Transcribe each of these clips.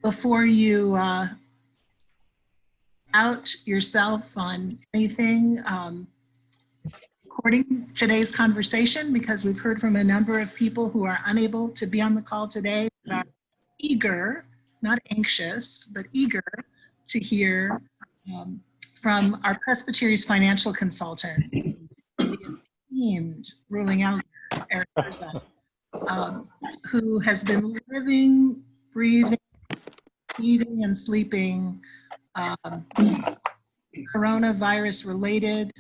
Before you out yourself on anything, recording today's conversation because we've heard from a number of people who are unable to be on the call today, but are eager, not anxious, but eager to hear from our Presbytery's financial consultant, the esteemed ruling elder, Eric Herzog, who has been living, breathing, eating, and sleeping coronavirus-related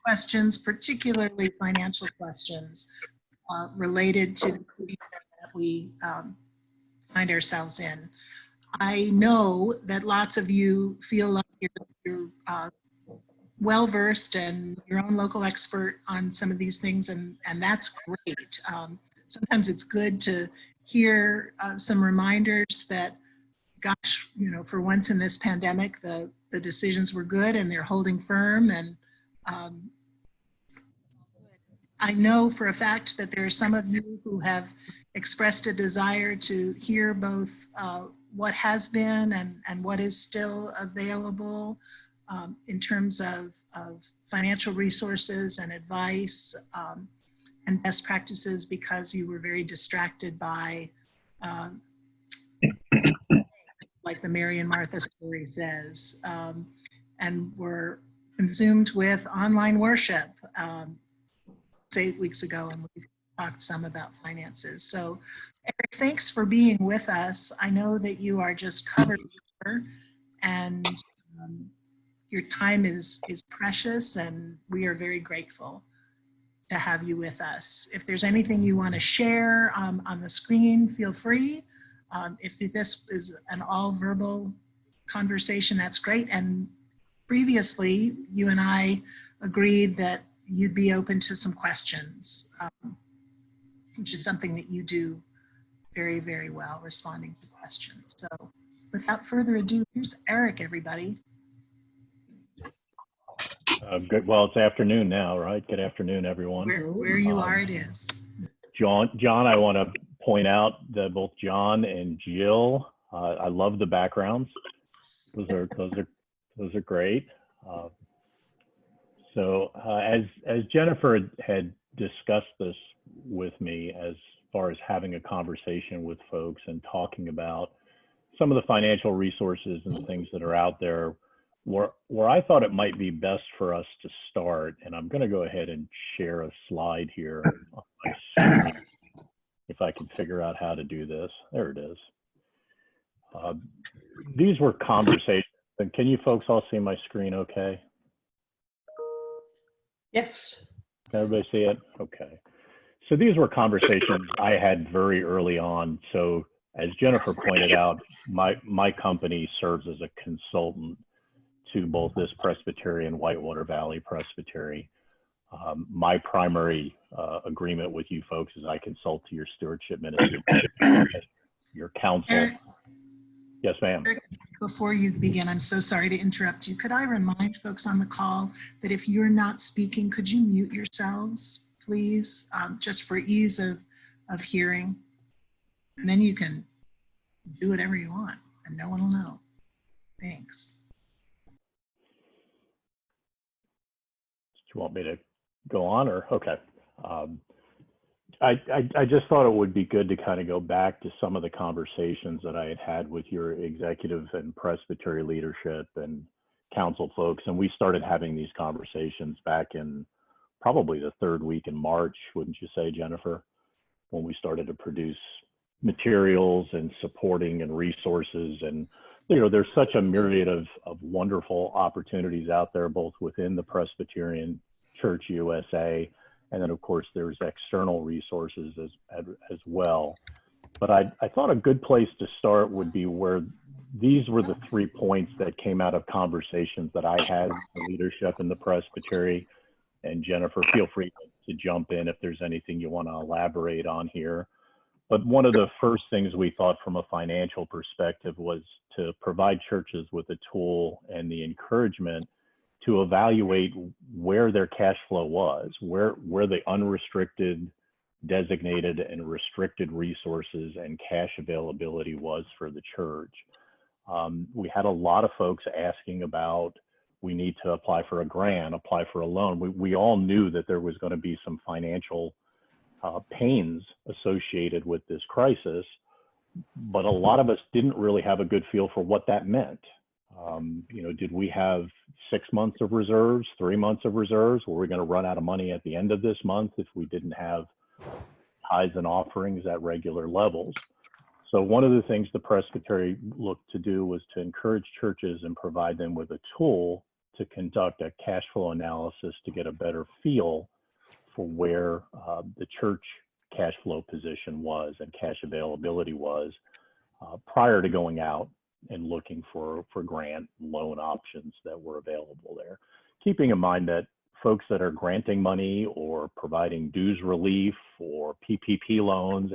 questions, particularly financial questions related to the season that we find ourselves in. I know that lots of you feel like you're well-versed and your own local expert on some of these things, and that's great. Sometimes it's good to hear some reminders that, gosh, you know, for once in this pandemic, the decisions were good and they're holding firm. And I know for a fact that there are some of you who have expressed a desire to hear both what has been and what is still available in terms of financial resources and advice and best practices, because you were very distracted by like the Mary and Martha story says, and were consumed with online worship 8 weeks ago, and we talked some about finances. So Eric, thanks for being with us. I know that you are just covered here, and your time is precious, and we are very grateful to have you with us. If there's anything you want to share on the screen, feel free. If this is an all verbal conversation, that's great. And previously, you and I agreed that you'd be open to some questions, which is something that you do very, very well, responding to questions. So without further ado, here's Eric, everybody. Good. Well, it's afternoon now, right? Good afternoon, everyone. Where you are, it is. John, I want to point out that both John and Jill, I love the backgrounds. Those are great. So as Jennifer had discussed this with me, as far as having a conversation with folks and talking about some of the financial resources and things that are out there, where I thought it might be best for us to start, and I'm going to go ahead and share a slide here on my screen, if I can figure out how to do this. There it is. These were conversations, and can you folks all see my screen okay? Yes. Can everybody see it? Okay. So these were conversations I had very early on. So as Jennifer pointed out, my company serves as a consultant to both this Presbytery and Whitewater Valley Presbytery. My primary agreement with you folks is I consult to your stewardship ministry, your council. Eric, yes, ma'am. Before you begin, I'm so sorry to interrupt you. Could I remind folks on the call that if you're not speaking, could you mute yourselves, please, just for ease of hearing? And then you can do whatever you want and no one will know. Thanks. Do you want me to go on, or okay? I just thought it would be good to kind of go back to some of the conversations that I had had with your executive and presbytery leadership and council folks, and we started having these conversations back in probably the third week in March, wouldn't you say, Jennifer? When we started to produce materials and supporting and resources, and you know, there's such a myriad of wonderful opportunities out there, both within the Presbyterian Church USA, and then of course there's external resources as well. But I thought a good place to start would be where these were the 3 points that came out of conversations that I had with the leadership in the Presbytery. And Jennifer, feel free to jump in if there's anything you want to elaborate on here. But one of the first things we thought from a financial perspective was to provide churches with a tool and the encouragement to evaluate where their cash flow was, where the unrestricted designated and restricted resources and cash availability was for the church. We had a lot of folks asking about, we need to apply for a grant, apply for a loan. We all knew that there was going to be some financial pains associated with this crisis, but a lot of us didn't really have a good feel for what that meant. You know, did we have 6 months of reserves, 3 months of reserves? Were we going to run out of money at the end of this month if we didn't have tithes and offerings at regular levels? So one of the things the presbytery looked to do was to encourage churches and provide them with a tool to conduct a cash flow analysis to get a better feel for where the church cash flow position was and cash availability was prior to going out and looking for grant loan options that were available there. Keeping in mind that folks that are granting money or providing dues relief or PPP loans,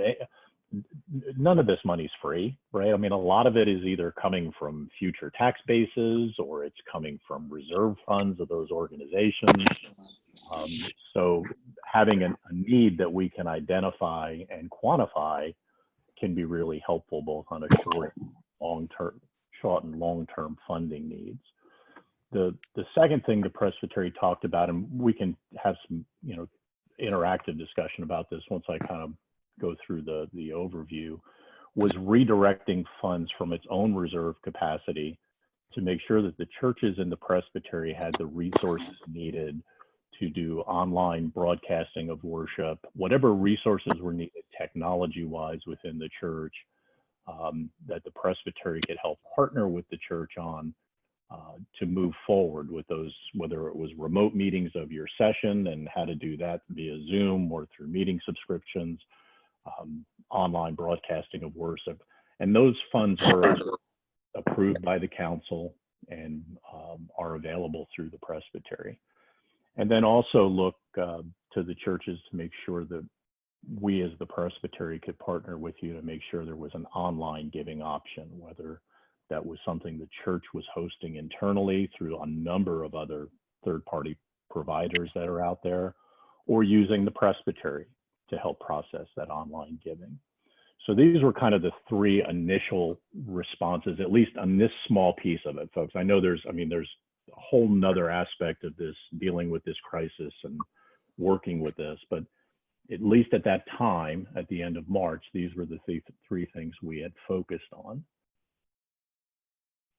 none of this money's free, right? I mean, a lot of it is either coming from future tax bases or it's coming from reserve funds of those organizations. So having a need that we can identify and quantify can be really helpful, both on a short and long-term funding needs. The second thing the presbytery talked about, and we can have some, you know, interactive discussion about this once I kind of go through the overview, was redirecting funds from its own reserve capacity to make sure that the churches in the presbytery had the resources needed to do online broadcasting of worship, whatever resources were needed technology-wise within the church, that the presbytery could help partner with the church on to move forward with those, whether it was remote meetings of your session and how to do that via Zoom or through meeting subscriptions, online broadcasting of worship. And those funds were approved by the council and are available through the presbytery. And then also look to the churches to make sure that we as the presbytery could partner with you to make sure there was an online giving option, whether that was something the church was hosting internally through a number of other third-party providers that are out there, or using the presbytery to help process that online giving. So these were kind of the three initial responses, at least on this small piece of it, folks. I know there's a whole nother aspect of this, dealing with this crisis and working with this, but at least at that time, at the end of March, these were the three things we had focused on.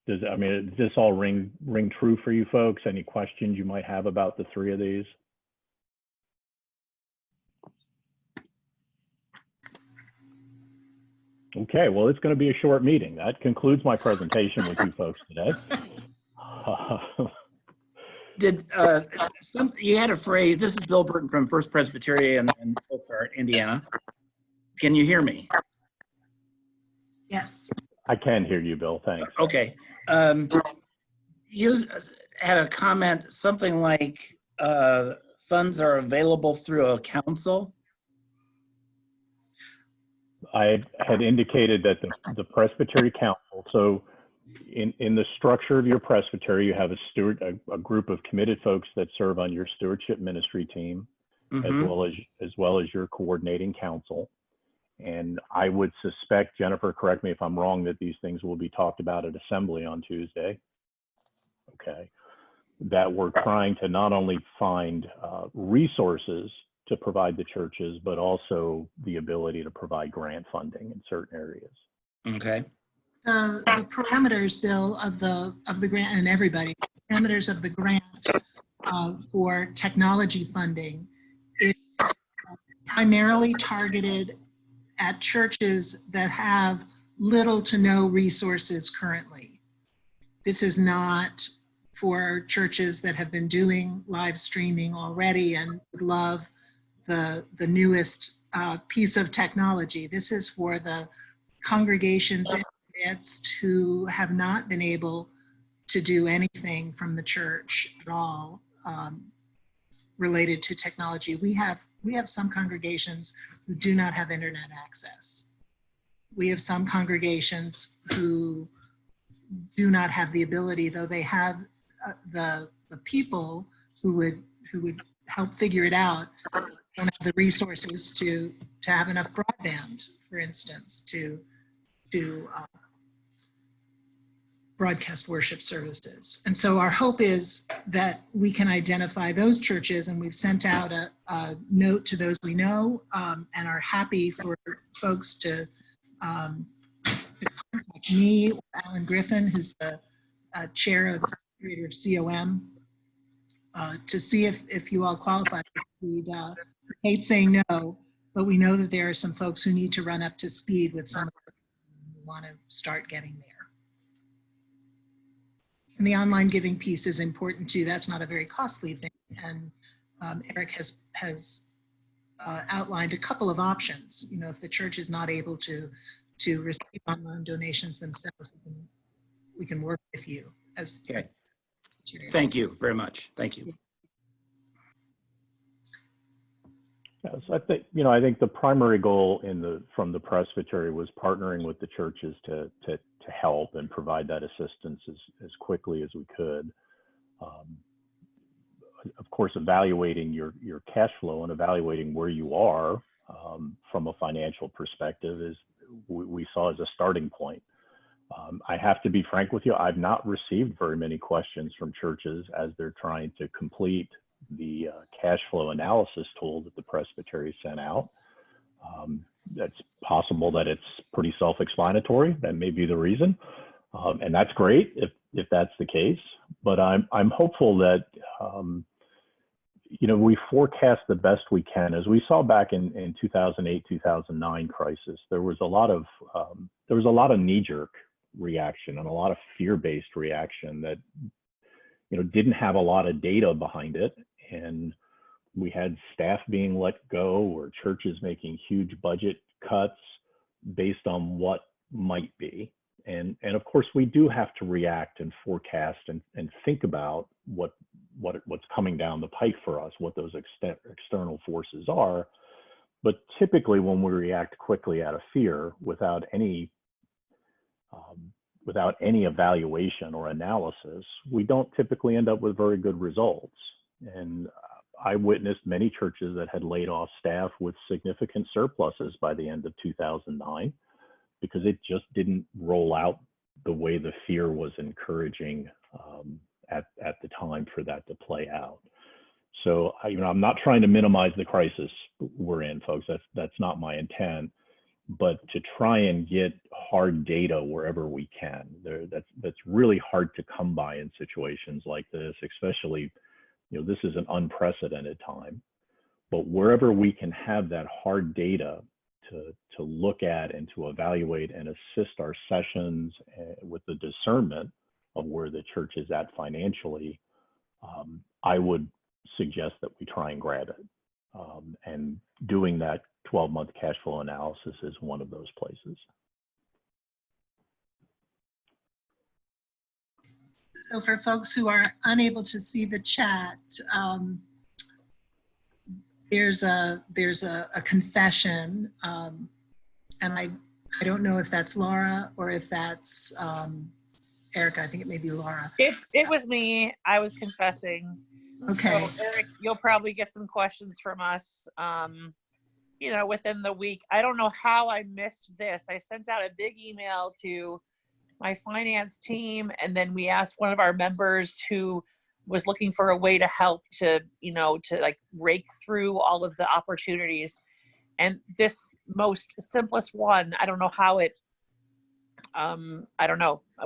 Does this all ring true for you folks? Any questions you might have about the three of these? Okay, well, it's going to be a short meeting. That concludes my presentation with you folks today. You had a phrase, this is Bill Burton from First Presbyterian in Elkhart, Indiana. Can you hear me? Yes. I can hear you, Bill, thanks. Okay. You had a comment, something like funds are available through a council. I had indicated that the Presbytery Council, so in the structure of your presbytery, you have a group of committed folks that serve on your stewardship ministry team, as well as your coordinating council. And I would suspect, Jennifer, correct me if I'm wrong, that these things will be talked about at Assembly on Tuesday. Okay, that we're trying to not only find resources to provide the churches, but also the ability to provide grant funding in certain areas. Okay. The parameters, Bill, of the grant, and everybody, parameters of the grant for technology funding is primarily targeted at churches that have little to no resources currently. This is not for churches that have been doing live streaming already and would love the newest piece of technology. This is for the congregations in the midst who have not been able to do anything from the church at all related to technology. We have some congregations who do not have internet access. We have some congregations who do not have the ability, though they have the people who would help figure it out, don't have the resources to have enough broadband, for instance, to broadcast worship services. And so our hope is that we can identify those churches, and we've sent out a note to those we know, and are happy for folks to contact me or Alan Griffin, who's the chair of creator of COM, to see if you all qualify. We'd hate saying no, but we know that there are some folks who need to run up to speed with some of them who want to start getting there. And the online giving piece is important too. That's not a very costly thing. And Eric has outlined a couple of options. You know, if the church is not able to receive online donations themselves, we can work with you as. Okay. Thank you very much. Thank you. Yes, I think the primary goal from the presbytery was partnering with the churches to help and provide that assistance as quickly as we could. Of course, evaluating your cash flow and evaluating where you are from a financial perspective is we saw as a starting point. I have to be frank with you, I've not received very many questions from churches as they're trying to complete the cash flow analysis tool that the presbytery sent out. That's possible that it's pretty self-explanatory. That may be the reason, and that's great if that's the case. But I'm hopeful that we forecast the best we can. As we saw back in 2008, 2009 crisis, there was a lot of knee-jerk reaction and a lot of fear-based reaction that didn't have a lot of data behind it, and we had staff being let go or churches making huge budget cuts based on what might be. And of course, we do have to react and forecast and think about what's coming down the pike for us, what those external forces are. But typically when we react quickly out of fear without any evaluation or analysis, we don't typically end up with very good results. And I witnessed many churches that had laid off staff with significant surpluses by the end of 2009 because it just didn't roll out the way the fear was encouraging at the time for that to play out. So I'm not trying to minimize the crisis we're in, folks. That's not my intent. But to try and get hard data wherever we can, that's really hard to come by in situations like this, especially, this is an unprecedented time. But wherever we can have that hard data to look at and to evaluate and assist our sessions with the discernment of where the church is at financially, I would suggest that we try and grab it. And doing that 12-month cash flow analysis is one of those places. So for folks who are unable to see the chat, there's a confession, and I don't know if that's Laura or if that's Erica. I think it may be Laura. It was me. I was confessing. Okay. So Eric, you'll probably get some questions from us, within the week. I don't know how I missed this. I sent out a big email to my finance team, and then we asked one of our members who was looking for a way to help to like rake through all of the opportunities. And this most simplest one, I don't know how it,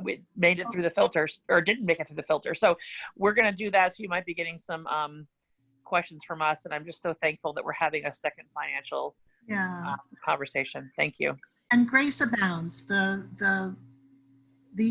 we made it through the filters or didn't make it through the filter. So we're going to do that. So you might be getting some questions from us. And I'm just so thankful that we're having a second financial conversation. Thank you. And grace abounds. The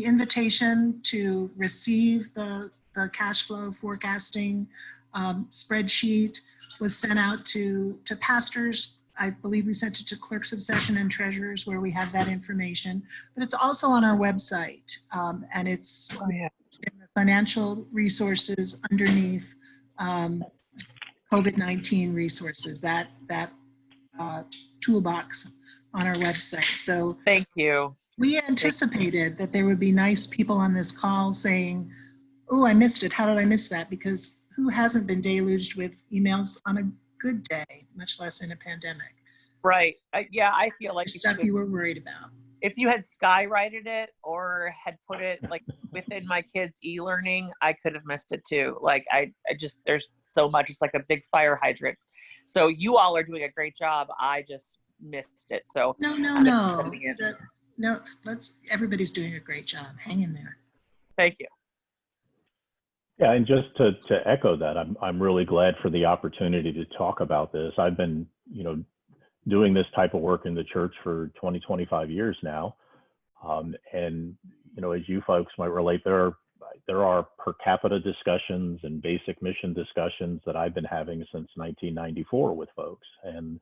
invitation to receive the cash flow forecasting spreadsheet was sent out to pastors. I believe we sent it to clerks of session and treasurers where we have that information, but it's also on our website, and it's in the financial resources underneath COVID-19 resources, that toolbox on our website. So thank you. We anticipated that there would be nice people on this call saying, oh, I missed it. How did I miss that? Because who hasn't been deluged with emails on a good day, much less in a pandemic. Right. Yeah, I feel like Stuff you were worried about. if you had skywrited it or had put it like within my kids' e-learning, I could have missed it too. Like I just, there's so much, it's like a big fire hydrant. So you all are doing a great job. I just missed it. So No, everybody's doing a great job. Hang in there. thank you. Yeah, and just to echo that, I'm really glad for the opportunity to talk about this. I've been, doing this type of work in the church for 25 years now. And, as you folks might relate, there are per capita discussions and basic mission discussions that I've been having since 1994 with folks. And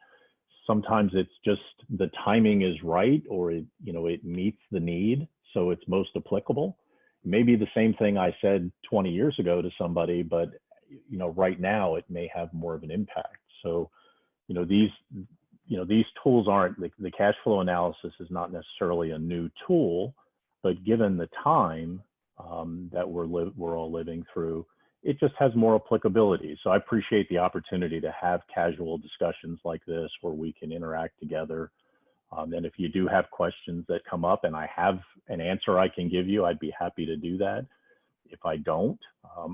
sometimes it's just the timing is right, or it meets the need, so it's most applicable. Maybe the same thing I said 20 years ago to somebody, but right now it may have more of an impact. So these tools aren't, the cash flow analysis is not necessarily a new tool, but given the time that we're all living through, it just has more applicability. So I appreciate the opportunity to have casual discussions like this where we can interact together. And if you do have questions that come up and I have an answer I can give you, I'd be happy to do that. If I don't,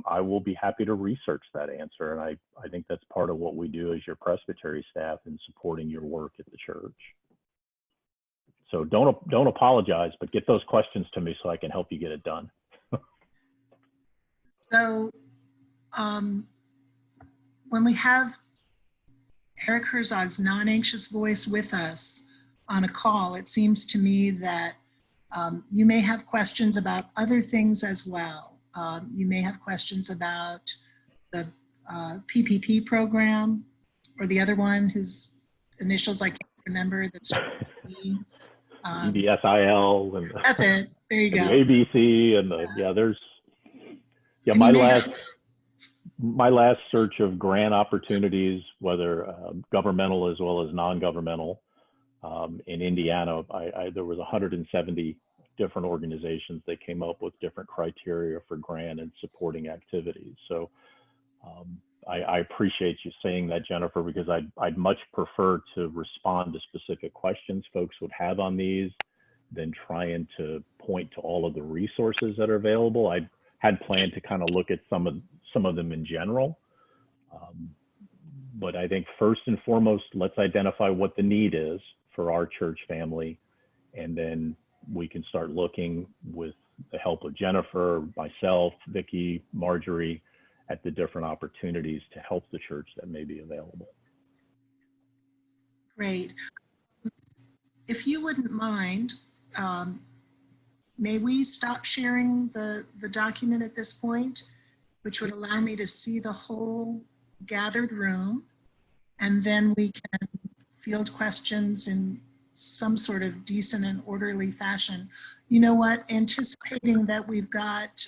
I will be happy to research that answer. And I think that's part of what we do as your presbytery staff in supporting your work at the church. So don't apologize, but get those questions to me so I can help you get it done. So when we have Eric Herzog's non-anxious voice with us on a call, it seems to me that you may have questions about other things as well. You may have questions about the PPP program, or the other one whose initials I can't remember that starts with E. EBSIL and that's it. There you go. The ABC and my last search of grant opportunities, whether governmental as well as non-governmental, in Indiana, there was 170 different organizations that came up with different criteria for grant and supporting activities. So I appreciate you saying that, Jennifer, because I'd much prefer to respond to specific questions folks would have on these than trying to point to all of the resources that are available. I had planned to kind of look at some of them in general. But I think first and foremost, let's identify what the need is for our church family, and then we can start looking with the help of Jennifer, myself, Vicki, Marjorie, at the different opportunities to help the church that may be available. Great. If you wouldn't mind, may we stop sharing the document at this point, which would allow me to see the whole gathered room, and then we can field questions in some sort of decent and orderly fashion. You know what, anticipating that we've got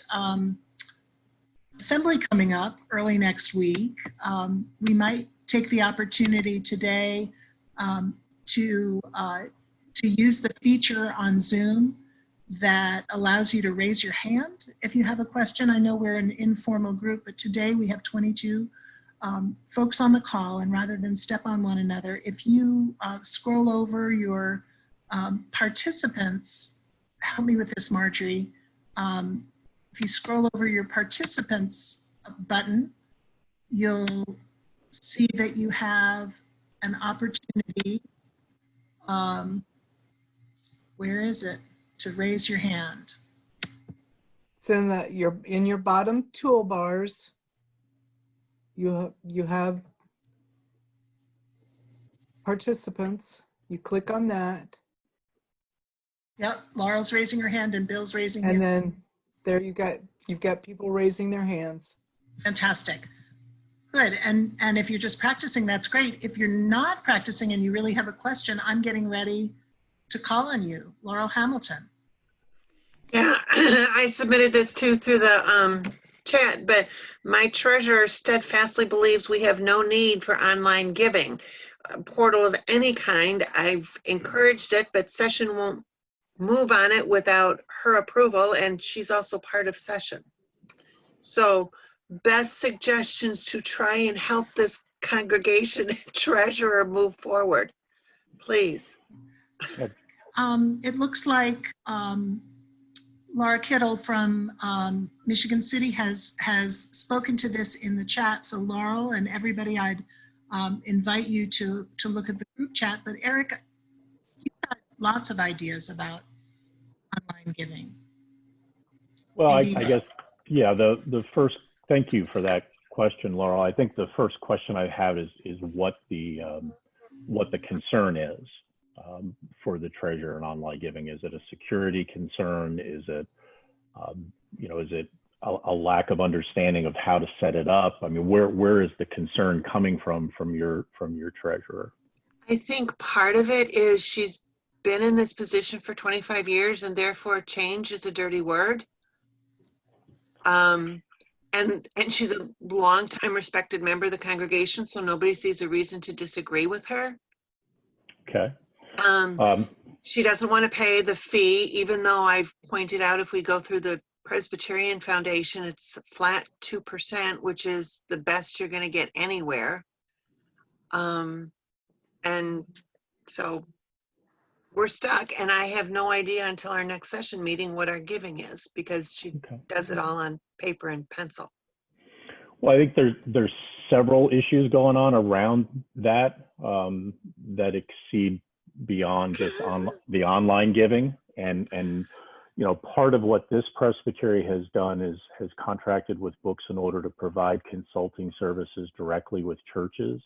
assembly coming up early next week, we might take the opportunity today to use the feature on Zoom that allows you to raise your hand if you have a question. I know we're an informal group, but today we have 22 folks on the call, and rather than step on one another, if you scroll over your participants, help me with this, Marjorie. If you scroll over your participants button, you'll see that you have an opportunity, where is it, to raise your hand. It's in your bottom toolbars. You have participants. You click on that. Yep, Laurel's raising her hand and Bill's raising his. And then there you've got people raising their hands. Fantastic. Good. And if you're just practicing, that's great. If you're not practicing and you really have a question, I'm getting ready to call on you. Laurel Hamilton. Yeah, I submitted this too through the chat, but my treasurer steadfastly believes we have no need for online giving. A portal of any kind. I've encouraged it, but Session won't move on it without her approval, and she's also part of Session. So best suggestions to try and help this congregation treasurer move forward, please. It looks like Laura Kittle from Michigan City has spoken to this in the chat. So Laurel and everybody, I'd invite you to look at the group chat. But Eric, you've got lots of ideas about online giving. Well, I Maybe- guess, yeah, the first, thank you for that question, Laurel. I think the first question I have is what the concern is for the treasurer in online giving. Is it a security concern? Is it, is it a lack of understanding of how to set it up? I mean, where is the concern coming from your treasurer? I think part of it is she's been in this position for 25 years and therefore change is a dirty word. And she's a longtime respected member of the congregation, so nobody sees a reason to disagree with her. Okay. She doesn't want to pay the fee, even though I've pointed out if we go through the Presbyterian Foundation, it's flat 2%, which is the best you're going to get anywhere. And so we're stuck, and I have no idea until our next session meeting what our giving is, because she does it all on paper and pencil. Well, I think there's several issues going on around that that exceed beyond just on the online giving, and part of what this presbytery has done is has contracted with Books in Order to provide consulting services directly with churches.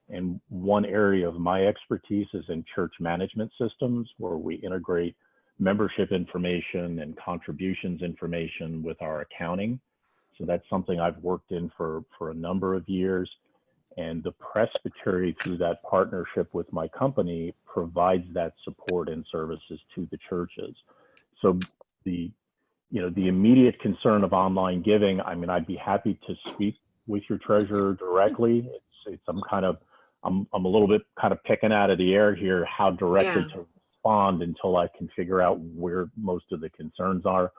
And one area of my expertise is in church management systems, where we integrate membership information and contributions information with our accounting. So that's something I've worked in for a number of years. And the presbytery, through that partnership with my company, provides that support and services to the churches. So the immediate concern of online giving, I mean, I'd be happy to speak with your treasurer directly. I'm a little bit kind of picking out of the air here how directly to respond until I can figure out where most of the concerns are.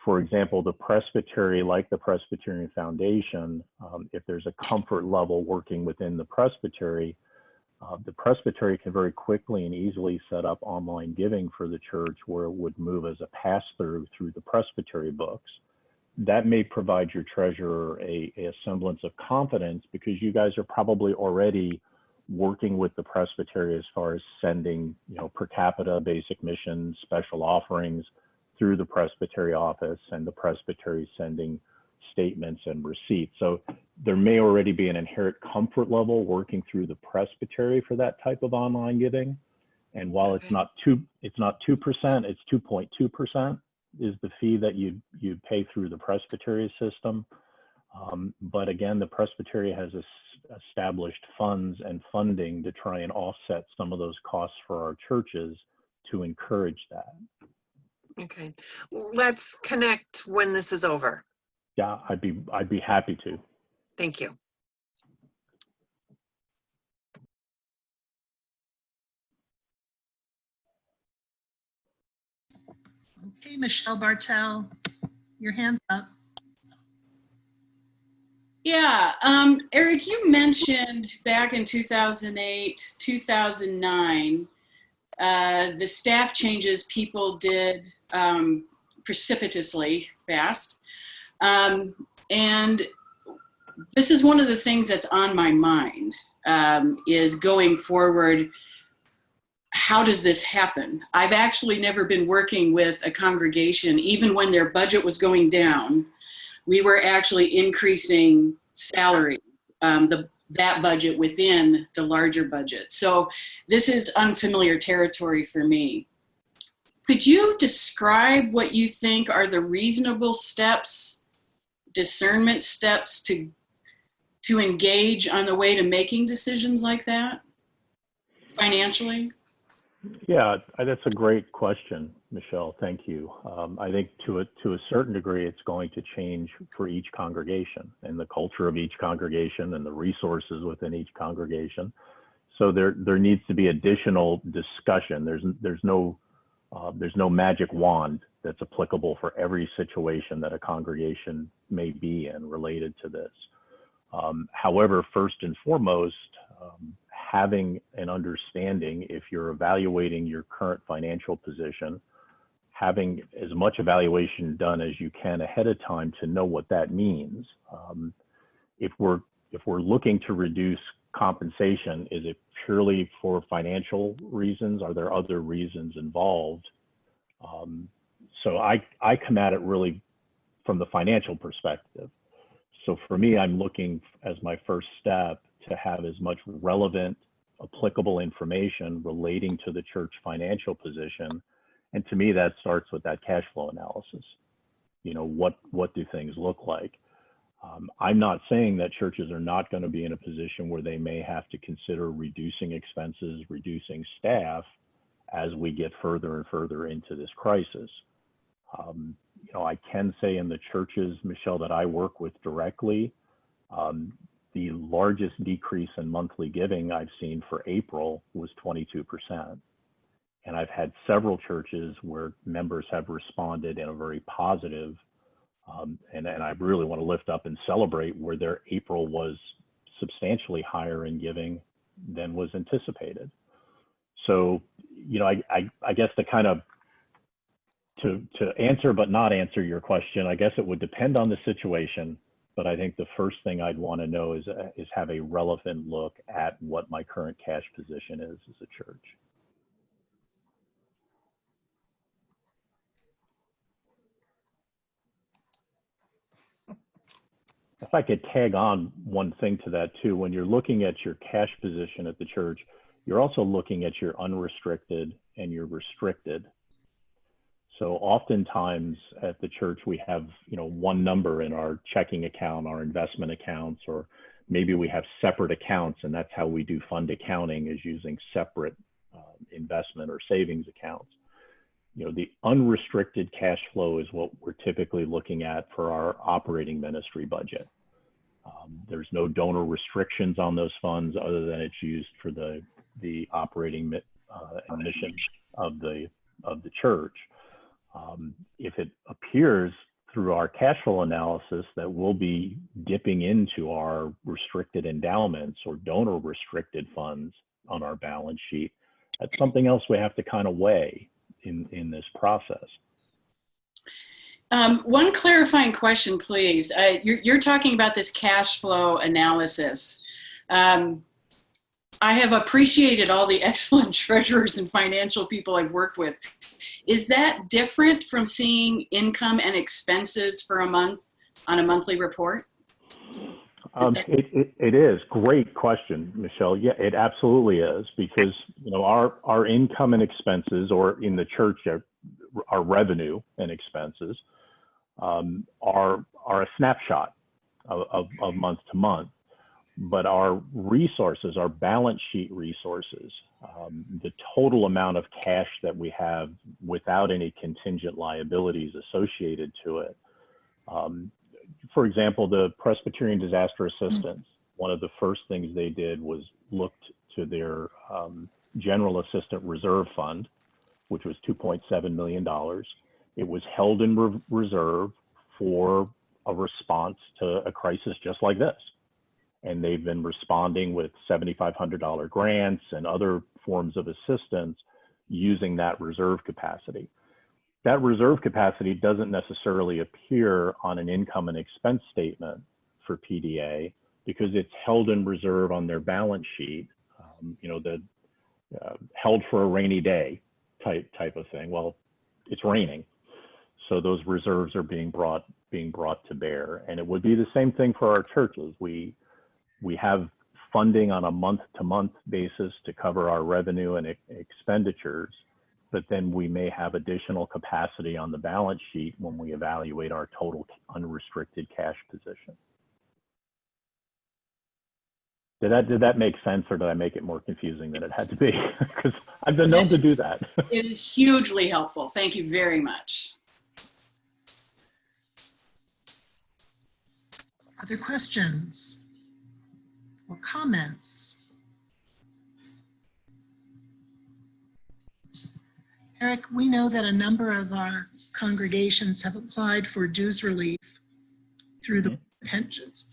For example, the presbytery, like the Presbyterian Foundation, if there's a comfort level working within the presbytery can very quickly and easily set up online giving for the church, where it would move as a pass-through through the presbytery books. That may provide your treasurer a semblance of confidence, because you guys are probably already working with the presbytery as far as sending, per capita, basic missions, special offerings through the presbytery office, and the presbytery sending statements and receipts. So there may already be an inherent comfort level working through the presbytery for that type of online giving. And while it's not 2%, it's 2.2% is the fee that you pay through the presbytery system. But again, the presbytery has established funds and funding to try and offset some of those costs for our churches to encourage that. Okay, let's connect when this is over. Yeah, I'd be happy to. Thank you. Okay, Michelle Bartel, your hand's up. Yeah, Eric, you mentioned back in 2008, 2009, the staff changes people did precipitously fast. And this is one of the things that's on my mind, is going forward, how does this happen? I've actually never been working with a congregation, even when their budget was going down, we were actually increasing salary, that budget within the larger budget. So this is unfamiliar territory for me. Could you describe what you think are the reasonable steps, discernment steps to engage on the way to making decisions like that financially? Yeah, that's a great question, Michelle. Thank you. I think to a certain degree, it's going to change for each congregation and the culture of each congregation and the resources within each congregation. So there needs to be additional discussion. There's no magic wand that's applicable for every situation that a congregation may be in related to this. However, first and foremost, having an understanding, if you're evaluating your current financial position, having as much evaluation done as you can ahead of time to know what that means. If we're looking to reduce compensation, is it purely for financial reasons? Are there other reasons involved? So I come at it really from the financial perspective. So for me, I'm looking as my first step to have as much relevant, applicable information relating to the church financial position. And to me, that starts with that cash flow analysis. You know, what do things look like? I'm not saying that churches are not going to be in a position where they may have to consider reducing expenses, reducing staff as we get further and further into this crisis. You know, I can say in the churches, Michelle, that I work with directly, the largest decrease in monthly giving I've seen for April was 22%. And I've had several churches where members have responded in a very positive, and I really want to lift up and celebrate where their April was substantially higher in giving than was anticipated. So, you know, I guess to kind of, to answer but not answer your question, I guess it would depend on the situation. But I think the first thing I'd want to know is have a relevant look at what my current cash position is as a church. If I could tag on one thing to that too, when you're looking at your cash position at the church, you're also looking at your unrestricted and your restricted. So oftentimes at the church, we have, you know, one number in our checking account, our investment accounts, or maybe we have separate accounts, and that's how we do fund accounting, is using separate investment or savings accounts. You know, the unrestricted cash flow is what we're typically looking at for our operating ministry budget. There's no donor restrictions on those funds other than it's used for the operating mission of the church. If it appears through our cash flow analysis that we'll be dipping into our restricted endowments or donor restricted funds on our balance sheet, that's something else we have to kind of weigh in this process. One clarifying question, please. You're talking about this cash flow analysis. I have appreciated all the excellent treasurers and financial people I've worked with. Is that different from seeing income and expenses for a month on a monthly report? It is. Great question, Michelle. Yeah, it absolutely is, because, you know, our income and expenses, or in the church, our revenue and expenses are a snapshot of month to month. But our resources, our balance sheet resources, the total amount of cash that we have without any contingent liabilities associated to it. For example, the Presbyterian Disaster Assistance, one of the first things they did was looked to their General Assistant Reserve Fund, which was $2.7 million. It was held in reserve for a response to a crisis just like this. And they've been responding with $7,500 grants and other forms of assistance using that reserve capacity. That reserve capacity doesn't necessarily appear on an income and expense statement for PDA because it's held in reserve on their balance sheet, you know, the held for a rainy day type of thing. Well, it's raining, so those reserves are being brought to bear. And it would be the same thing for our churches. We have funding on a month-to-month basis to cover our revenue and expenditures, but then we may have additional capacity on the balance sheet when we evaluate our total unrestricted cash position. Did that make sense, or did I make it more confusing than it had to be? Because I've been known to do that. It is hugely helpful. Thank you very much. Other questions or comments? Eric, we know that a number of our congregations have applied for dues relief through the pensions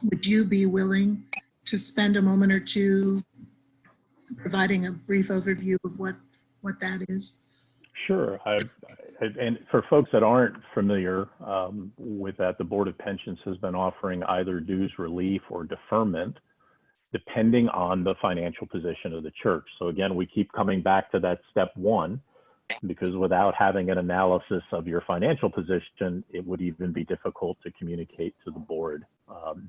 Would you be willing to spend a moment or two providing a brief overview of what that is? Sure. And for folks that aren't familiar with that, the Board of Pensions has been offering either dues relief or deferment, depending on the financial position of the church. So again, we keep coming back to that step one, because without having an analysis of your financial position, it would even be difficult to communicate to the board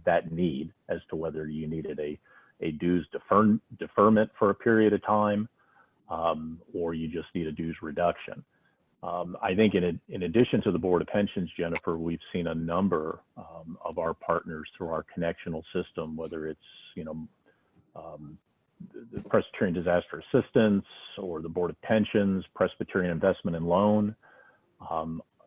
that need as to whether you needed a dues deferment for a period of time, or you just need a dues reduction. I think in addition to the Board of Pensions, Jennifer, we've seen a number of our partners through our connectional system, whether it's, the Presbyterian Disaster Assistance or the Board of Pensions, Presbyterian Investment and Loan,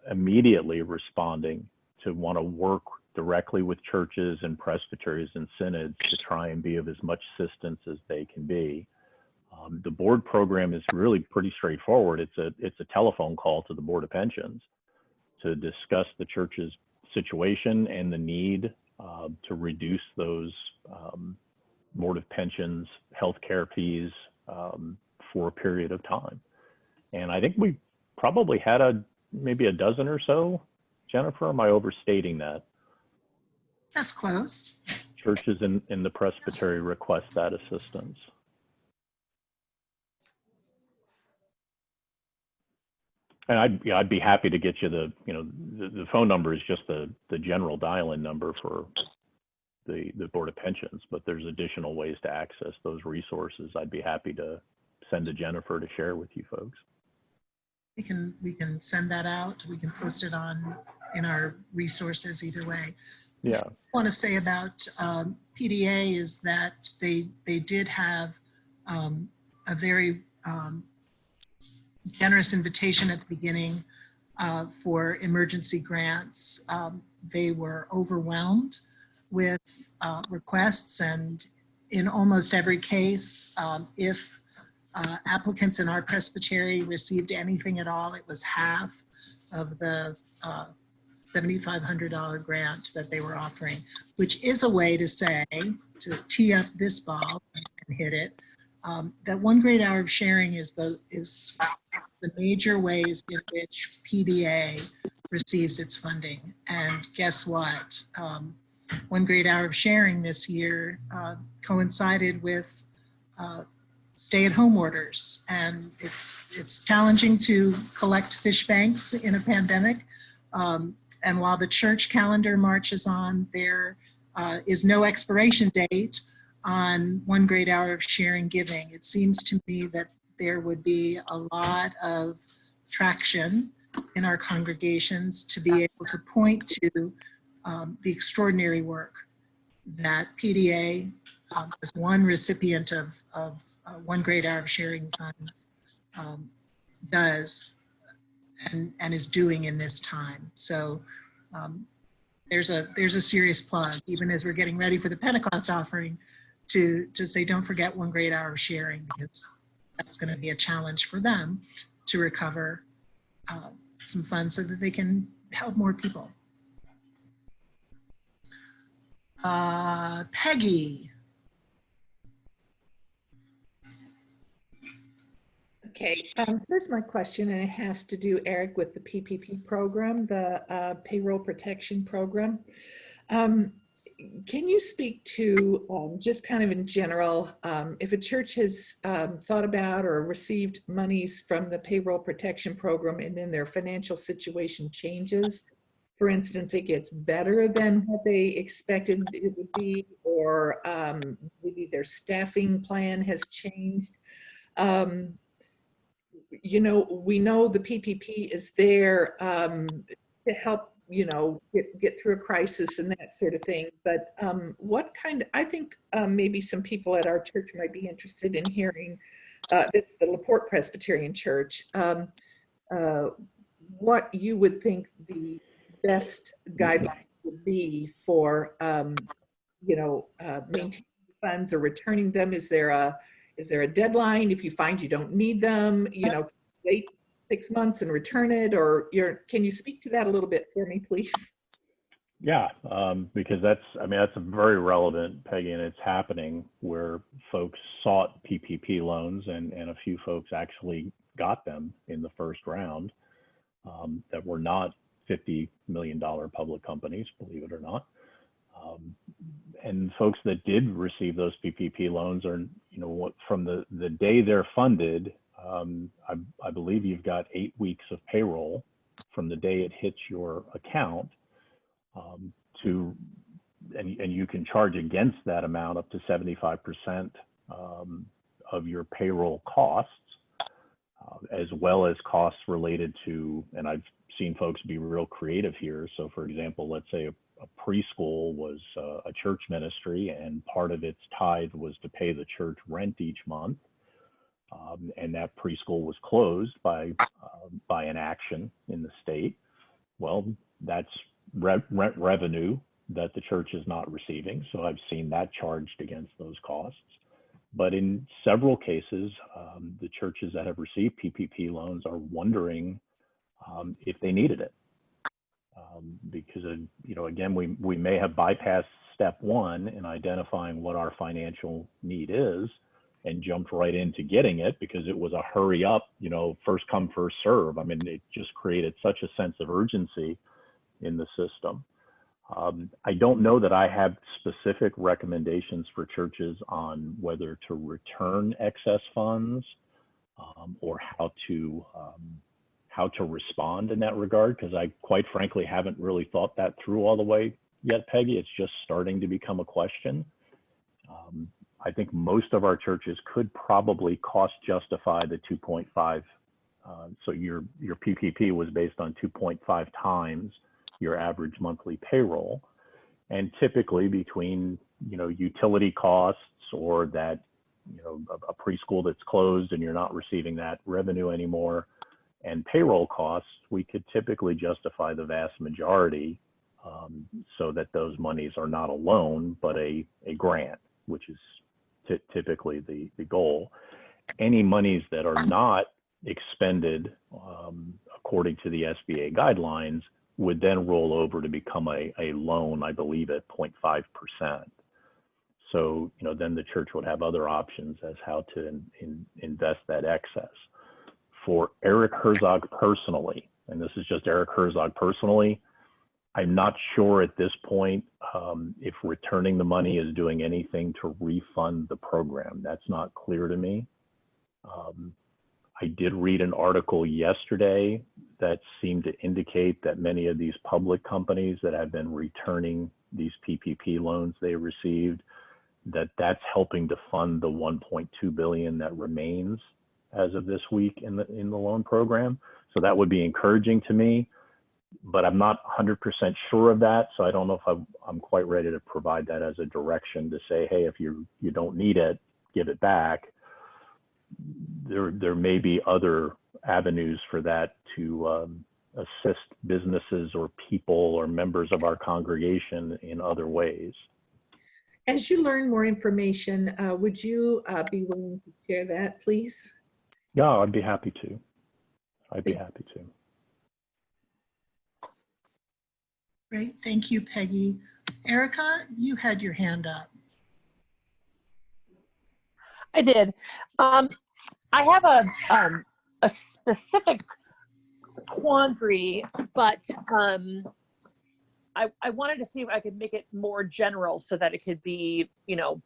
immediately responding to want to work directly with churches and presbyteries and synods to try and be of as much assistance as they can be. The board program is really pretty straightforward. It's a telephone call to the Board of Pensions to discuss the church's situation and the need to reduce those Board of Pensions healthcare fees for a period of time. And I think we probably had maybe a dozen or so. Jennifer, am I overstating that? That's close. Churches in the presbytery request that assistance. And I'd be happy to get you the phone number is just the general dial-in number for the Board of Pensions, but there's additional ways to access those resources. I'd be happy to send to Jennifer to share with you folks. We can send that out. We can post it in our resources either way. Yeah. What I want to say about PDA is that they did have a very generous invitation at the beginning for emergency grants. They were overwhelmed with requests, and in almost every case, if applicants in our presbytery received anything at all, it was half of the $7,500 grant that they were offering, which is a way to say, to tee up this ball and hit it, that one great hour of sharing is the major ways in which PDA receives its funding. And guess what? One great hour of sharing this year coincided with stay-at-home orders, and it's challenging to collect fish banks in a pandemic. And while the church calendar marches on, there is no expiration date on one great hour of sharing giving. It seems to me that there would be a lot of traction in our congregations to be able to point to the extraordinary work that PDA, as one recipient of one great hour of sharing funds, does and is doing in this time. So there's a serious plug, even as we're getting ready for the Pentecost offering, to say, don't forget one great hour of sharing, because that's going to be a challenge for them to recover some funds so that they can help more people. Peggy. Okay, here's my question, and it has to do, Eric, with the PPP program, the payroll protection program. Can you speak to, just kind of in general, if a church has thought about or received monies from the payroll protection program and then their financial situation changes? For instance, it gets better than what they expected it would be, or maybe their staffing plan has changed. You know, we know the PPP is there to help, you know, get through a crisis and that sort of thing. But what kind, I think maybe some people at our church might be interested in hearing, it's the LaPorte Presbyterian Church, what you would think the best guidelines would be for, you know, maintaining funds or returning them. Is there a deadline if you find you don't need them, you know, wait 6 months and return it, or can you speak to that a little bit for me, please? Yeah, because that's very relevant, Peggy, and it's happening where folks sought PPP loans and a few folks actually got them in the first round that were not $50 million public companies, believe it or not. And folks that did receive those PPP loans are, what from the day they're funded, I believe you've got 8 weeks of payroll from the day it hits your account. And you can charge against that amount up to 75% of your payroll costs, as well as costs related to, and I've seen folks be real creative here. So for example, let's say a preschool was a church ministry and part of its tithe was to pay the church rent each month. And that preschool was closed by an action in the state. Well, that's rent revenue that the church is not receiving. So I've seen that charged against those costs. But in several cases, the churches that have received PPP loans are wondering if they needed it. Because, again, we may have bypassed step one in identifying what our financial need is and jumped right into getting it because it was a hurry up, first come, first serve. I mean, it just created such a sense of urgency in the system. I don't know that I have specific recommendations for churches on whether to return excess funds or how to respond in that regard, because I quite frankly haven't really thought that through all the way yet, Peggy. It's just starting to become a question. I think most of our churches could probably cost justify the 2.5. So your PPP was based on 2.5 times your average monthly payroll. And typically between, utility costs or that, a preschool that's closed and you're not receiving that revenue anymore and payroll costs, we could typically justify the vast majority so that those monies are not a loan, but a grant, which is typically the goal. Any monies that are not expended according to the SBA guidelines would then roll over to become a loan, I believe, at 0.5%. So, then the church would have other options as how to invest that excess. For Eric Herzog personally, and this is just Eric Herzog personally, I'm not sure at this point if returning the money is doing anything to refund the program. That's not clear to me. I did read an article yesterday that seemed to indicate that many of these public companies that have been returning these PPP loans they received, that's helping to fund the $1.2 billion that remains as of this week in the loan program. So that would be encouraging to me, but I'm not 100% sure of that. So I don't know if I'm quite ready to provide that as a direction to say, hey, if you don't need it, give it back. There may be other avenues for that to assist businesses or people or members of our congregation in other ways. As you learn more information, would you be willing to share that, please? Yeah, I'd be happy to. I'd be happy to. Great, thank you, Peggy. Erica, you had your hand up. I did. I have a specific quandary, but I wanted to see if I could make it more general so that it could be,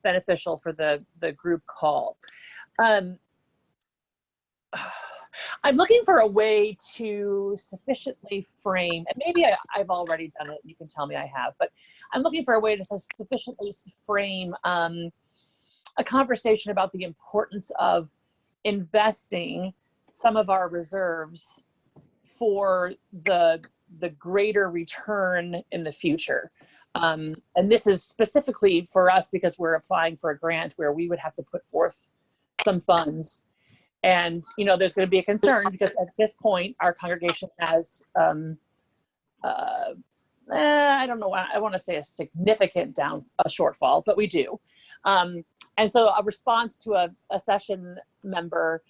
beneficial for the group call. I'm looking for a way to sufficiently frame, and maybe I've already done it, you can tell me I have, but I'm looking for a way to sufficiently frame a conversation about the importance of investing some of our reserves for the greater return in the future. And this is specifically for us because we're applying for a grant where we would have to put forth some funds. And, there's going to be a concern because at this point, our congregation has, I don't know, I want to say a significant shortfall, but we do. And so a response to a session member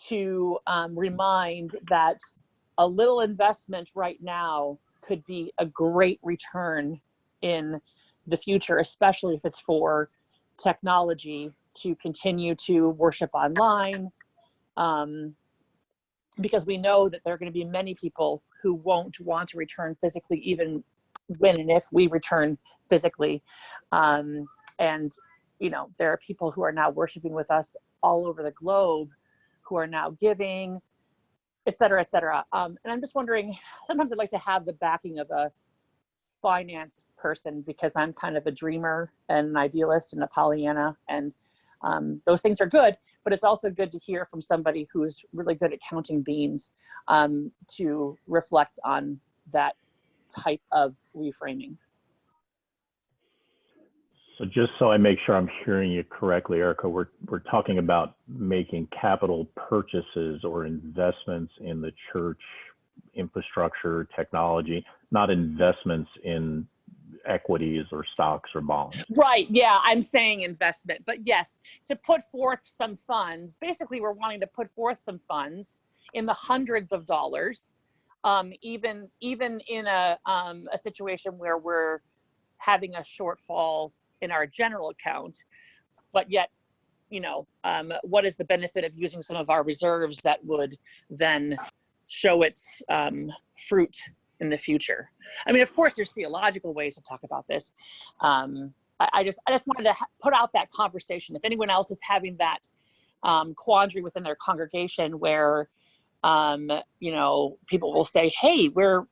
to remind that a little investment right now could be a great return in the future, especially if it's for technology to continue to worship online. Because we know that there are going to be many people who won't want to return physically, even when and if we return physically. And, you know, there are people who are now worshiping with us all over the globe who are now giving, et cetera, et cetera. And I'm just wondering, sometimes I'd like to have the backing of a finance person because I'm kind of a dreamer and an idealist and a Pollyanna, and those things are good, but it's also good to hear from somebody who's really good at counting beans to reflect on that type of reframing. So just so I make sure I'm hearing you correctly, Erica, we're talking about making capital purchases or investments in the church infrastructure, technology, not investments in equities or stocks or bonds. Right, yeah, I'm saying investment, but yes, to put forth some funds. Basically, we're wanting to put forth some funds in the hundreds of dollars, even in a situation where we're having a shortfall in our general account, but yet, you know, what is the benefit of using some of our reserves that would then show its fruit in the future? I mean, of course, there's theological ways to talk about this. I just wanted to put out that conversation. If anyone else is having that quandary within their congregation where, you know, people will say, hey, we're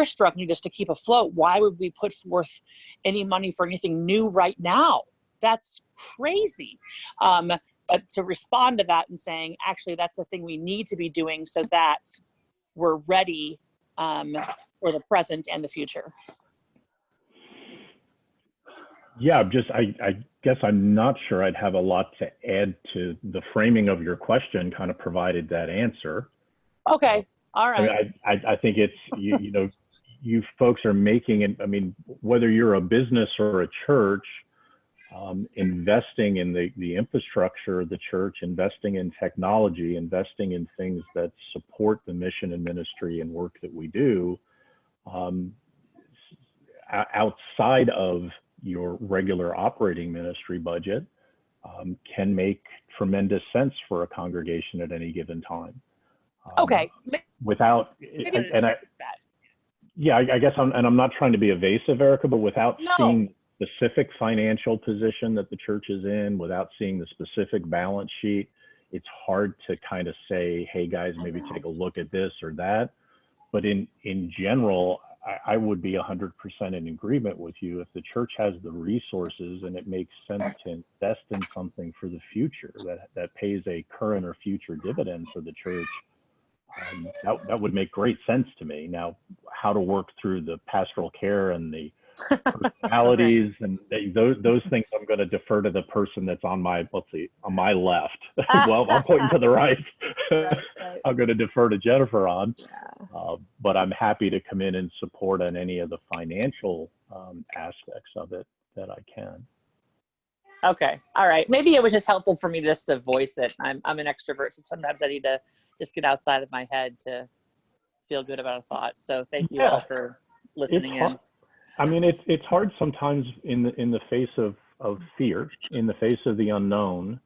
struggling just to keep afloat. Why would we put forth any money for anything new right now? That's crazy. But to respond to that and saying, actually, that's the thing we need to be doing so that we're ready for the present and the future. Yeah, I guess I'm not sure I'd have a lot to add to the framing of your question, kind of provided that answer. Okay, all right. I mean, I think it's, you know, you folks are making it, I mean, whether you're a business or a church, investing in the infrastructure of the church, investing in technology, investing in things that support the mission and ministry and work that we do, outside of your regular operating ministry budget, can make tremendous sense for a congregation at any given time. Okay. Without, and I guess I'm not trying to be evasive, Erica, but without seeing specific financial position that the church is in, without seeing the specific balance sheet, it's hard to kind of say, hey guys, maybe take a look at this or that. But in general, I would be 100% in agreement with you. If the church has the resources and it makes sense to invest in something for the future that pays a current or future dividend for the church, that would make great sense to me. Now, how to work through the pastoral care and the personalities and those things, I'm going to defer to the person that's on my, on my left. Well, I'm pointing to the right. Right. I'm going to defer to Jennifer on, but I'm happy to come in and support on any of the financial aspects of it that I can. Okay. All right. Maybe it was just helpful for me just to voice it. I'm an extrovert, so sometimes I need to just get outside of my head to feel good about a thought. So thank you all for listening in. I mean, it's hard sometimes in the face of fear, in the face of the unknown,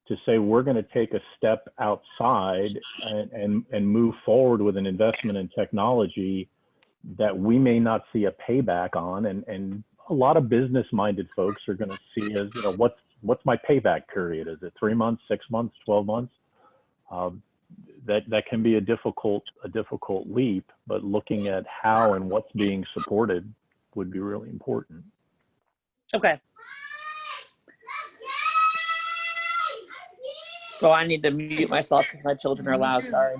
to say we're going to take a step outside and move forward with an investment in technology that we may not see a payback on, and a lot of business-minded folks are going to see as, you know, what's my payback period? Is it 3 months, 6 months, 12 months? That can be a difficult leap, but looking at how and what's being supported would be really important. Okay. Oh, I need to mute myself because my children are loud. Sorry.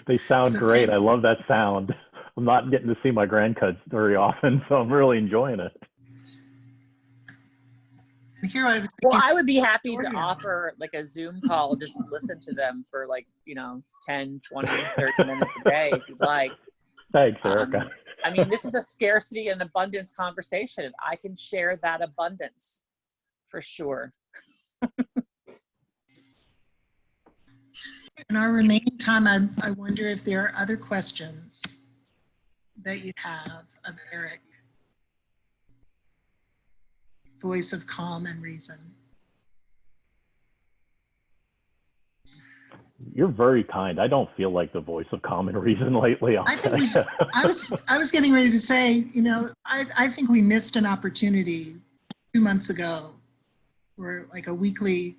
They sound great. I love that sound. I'm not getting to see my grandkids very often, so I'm really enjoying it. Well, I would be happy to offer like a Zoom call just to listen to them for like, 10, 20, 30 minutes a day if you'd like. Thanks, Erica. I mean, this is a scarcity and abundance conversation. I can share that abundance for sure. In our remaining time, I wonder if there are other questions that you have of Eric voice of calm and reason. You're very kind. I don't feel like the voice of common reason lately. I think we should, I was getting ready to say, you know, I think we missed an opportunity 2 months ago for like a weekly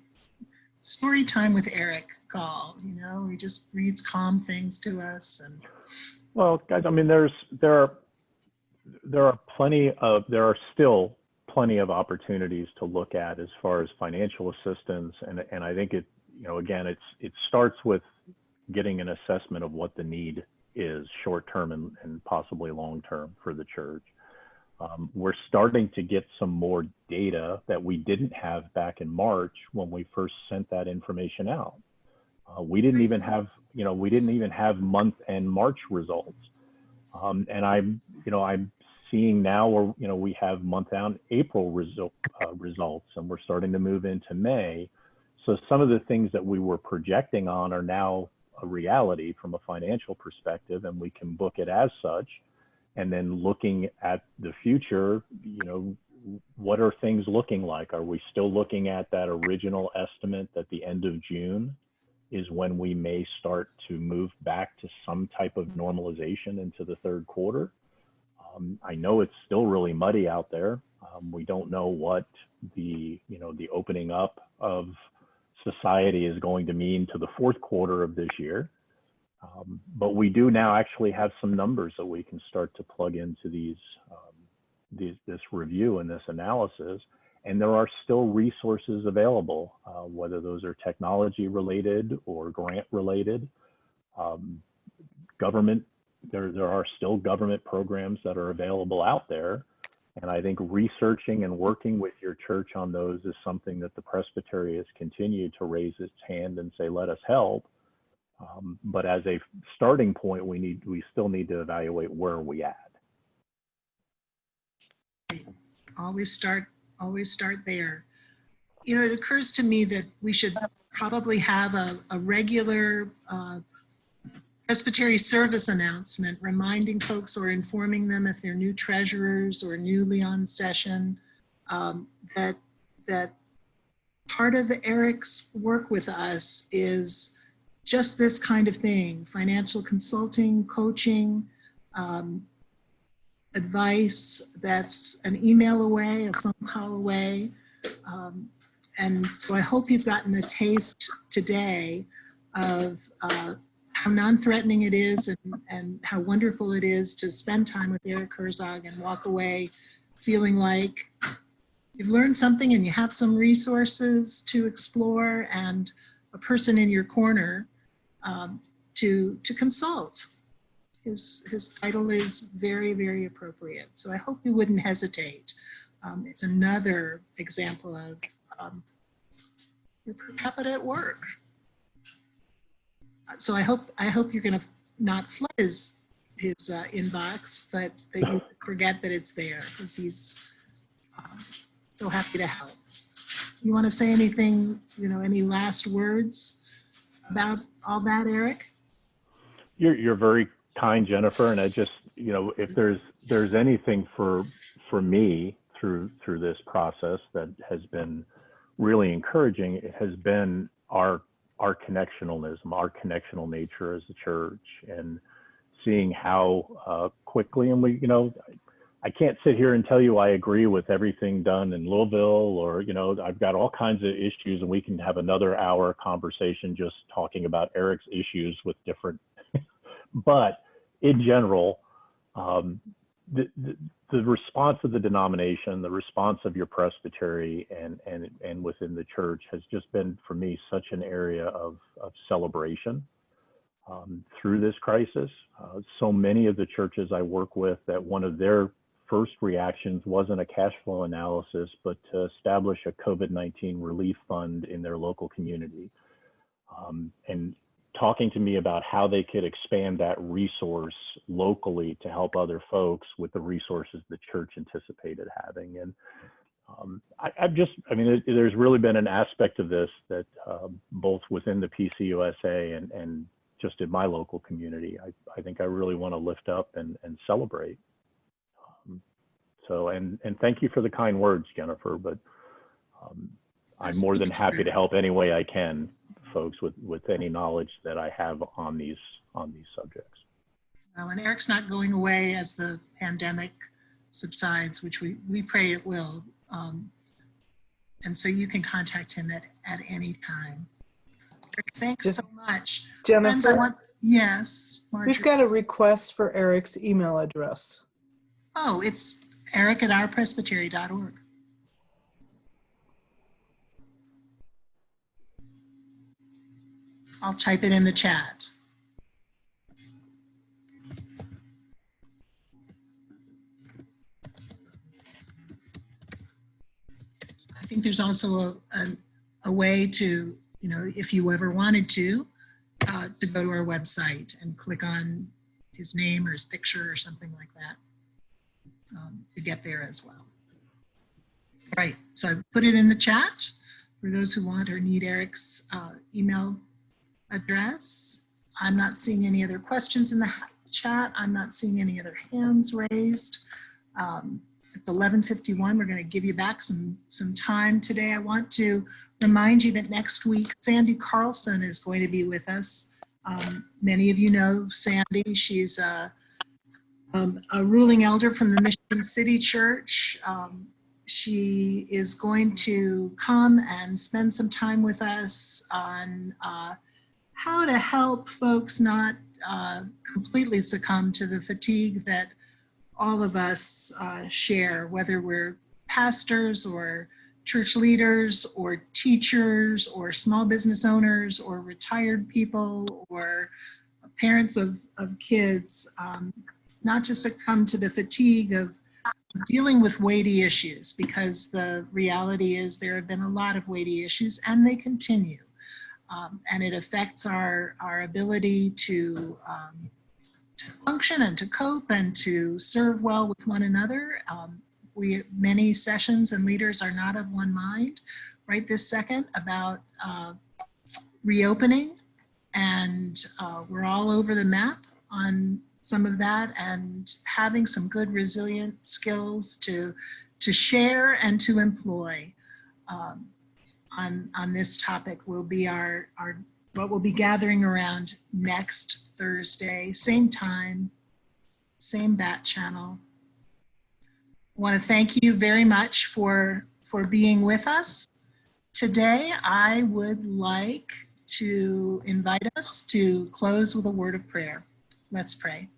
story time with Eric call. You know, he just reads calm things to us. And well, guys, I mean, there are still plenty of opportunities to look at as far as financial assistance, and I think it, you know, again, it starts with getting an assessment of what the need is, short term and possibly long term for the church. We're starting to get some more data that we didn't have back in March when we first sent that information out. We didn't even have, you know, month and March results. And I'm seeing now where, you know, we have month and April results, and we're starting to move into May. So some of the things that we were projecting on are now a reality from a financial perspective, and we can book it as such. And then looking at the future, you know, what are things looking like? Are we still looking at that original estimate that the end of June is when we may start to move back to some type of normalization into the third quarter? I know it's still really muddy out there. We don't know what the opening up of society is going to mean to the fourth quarter of this year. But we do now actually have some numbers that we can start to plug into this review and this analysis. And there are still resources available, whether those are technology related or grant related. Government, there are still government programs that are available out there. And I think researching and working with your church on those is something that the presbytery has continued to raise its hand and say, let us help. But as a starting point, we still need to evaluate where are we at. always start there. You know, it occurs to me that we should probably have a regular presbytery service announcement reminding folks or informing them if they're new treasurers or newly on session, that part of Eric's work with us is just this kind of thing: financial consulting, coaching, advice that's an email away, a phone call away. And so I hope you've gotten a taste today of how non-threatening it is and how wonderful it is to spend time with Eric Herzog and walk away feeling like you've learned something and you have some resources to explore and a person in your corner to consult. His title is very, very appropriate. So I hope you wouldn't hesitate. It's another example of your per capita at work. So I hope you're going to not flood his inbox, but that you forget that it's there, because he's so happy to help. You want to say anything, any last words about all that, Eric? You're very kind, Jennifer, and I just, if there's anything for me through this process that has been really encouraging, it has been our connectionalism, our connectional nature as a church, and seeing how quickly, and I can't sit here and tell you I agree with everything done in Louisville, or, I've got all kinds of issues, and we can have another hour conversation just talking about Eric's issues with different, but in general, the response of the denomination, the response of your presbytery and within the church has just been, for me, such an area of celebration through this crisis. So many of the churches I work with, that one of their first reactions wasn't a cash flow analysis, but to establish a COVID-19 relief fund in their local community. And talking to me about how they could expand that resource locally to help other folks with the resources the church anticipated having. And there's really been an aspect of this that both within the PCUSA and just in my local community, I think I really want to lift up and celebrate. So, and thank you for the kind words, Jennifer, but I'm more than happy to help any way I can, folks, with any knowledge that I have on these subjects. Well, and Eric's not going away as the pandemic subsides, which we pray it will. And so you can contact him at any time. Eric, thanks so much. Friends, Jennifer, yes, Marjorie. we've got a request for Eric's email address. Oh, it's eric@ourpresbytery.org. I'll type it in the chat. I think there's also a way to, if you ever wanted to go to our website and click on his name or his picture or something like that to get there as well. All right, so I put it in the chat for those who want or need Eric's email address. I'm not seeing any other questions in the chat. I'm not seeing any other hands raised. It's 11:51. We're going to give you back some time today. I want to remind you that next week, Sandy Carlson is going to be with us. Many of you know Sandy. She's a ruling elder from the Michigan City Church. She is going to come and spend some time with us on how to help folks not completely succumb to the fatigue that all of us share, whether we're pastors or church leaders or teachers or small business owners or retired people or parents of kids, not to succumb to the fatigue of dealing with weighty issues, because the reality is there have been a lot of weighty issues and they continue. And it affects our ability to function and to cope and to serve well with one another. Many sessions and leaders are not of one mind right this second about reopening, and we're all over the map on some of that, and having some good resilient skills to share and to employ on this topic will be what we'll be gathering around next Thursday, same time, same bat channel. I want to thank you very much for being with us today. I would like to invite us to close with a word of prayer. Let's pray.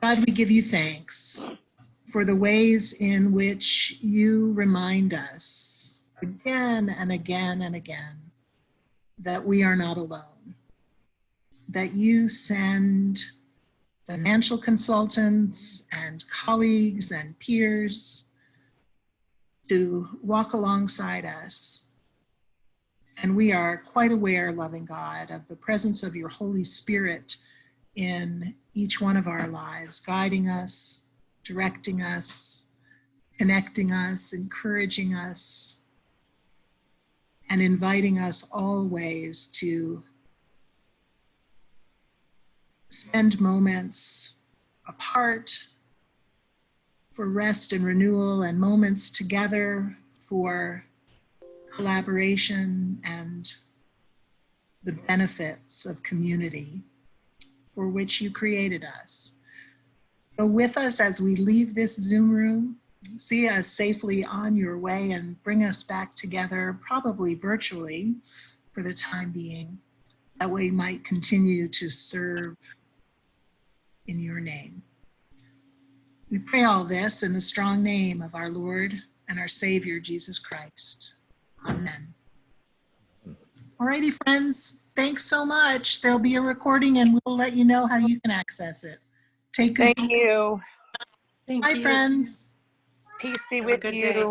God, we give you thanks for the ways in which you remind us again and again and again that we are not alone, that you send financial consultants and colleagues and peers to walk alongside us. And we are quite aware, loving God, of the presence of your Holy Spirit in each one of our lives, guiding us, directing us, connecting us, encouraging us, and inviting us always to spend moments apart for rest and renewal, and moments together for collaboration and the benefits of community for which you created us. Go with us as we leave this Zoom room. See us safely on your way and bring us back together, probably virtually for the time being, that we might continue to serve in your name. We pray all this in the strong name of our Lord and our Savior, Jesus Christ. Amen. All righty, friends. Thanks so much. There'll be a recording and we'll let you know how you can access it. Take good Thank you. Bye, friends. Peace be with good you. day.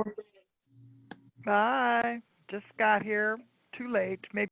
Bye. Just got here. Too late. Maybe